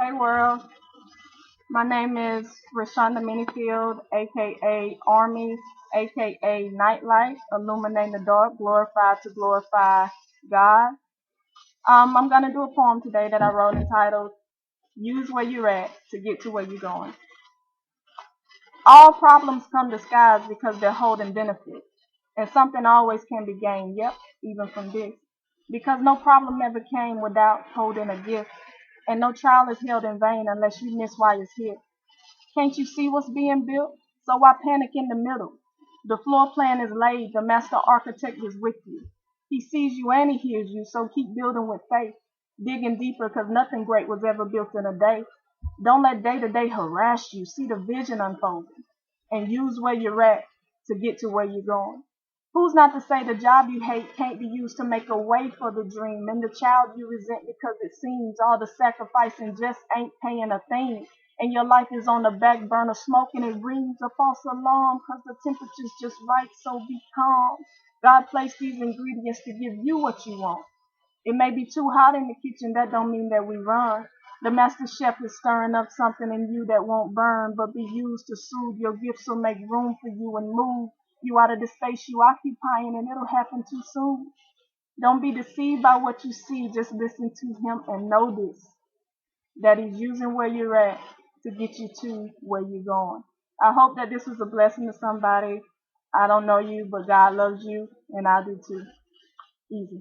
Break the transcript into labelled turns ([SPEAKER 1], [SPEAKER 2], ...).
[SPEAKER 1] Hey world, my name is Rashonda Minifield, aka Army, aka Nightlight, illuminate the dark, glorify to glorify God. I'm gonna do a poem today that I wrote entitled "Use Where You're At to Get to Where You're Going." All problems come disguised because they're holding benefit, and something always can be gained. Yep, even from this, because no problem ever came without holding a gift, and no trial is held in vain unless you miss why it's here. Can't you see what's being built? So why panic in the middle? The floor plan is laid, the master architect is with you. He sees you and he hears you, so keep building with faith. Digging deeper, because nothing great was ever built in a day. Don't let day to day harass you. See the vision unfolding. And use where you're at to get to where you're going. Who's not to say the job you hate can't be used to make a way for the dream, and the child you resent because it seems all the sacrificing just ain't paying a thing, and your life is on the back burner smoking, it rings a false alarm because the temperature's just right, so be calm. God placed these ingredients to give you what you want. It may be too hot in the kitchen, that don't mean that we run. The master chef is stirring up something in you that won't burn, but be used to soothe. Your gifts will make room for you and move you out of the space you occupying, and it'll happen too soon. Don't be deceived by what you see, just listen to him and know this, that he's using where you're at to get you to where you're going. I hope that this was a blessing to somebody. I don't know you, but God loves you, and I do too. Easy.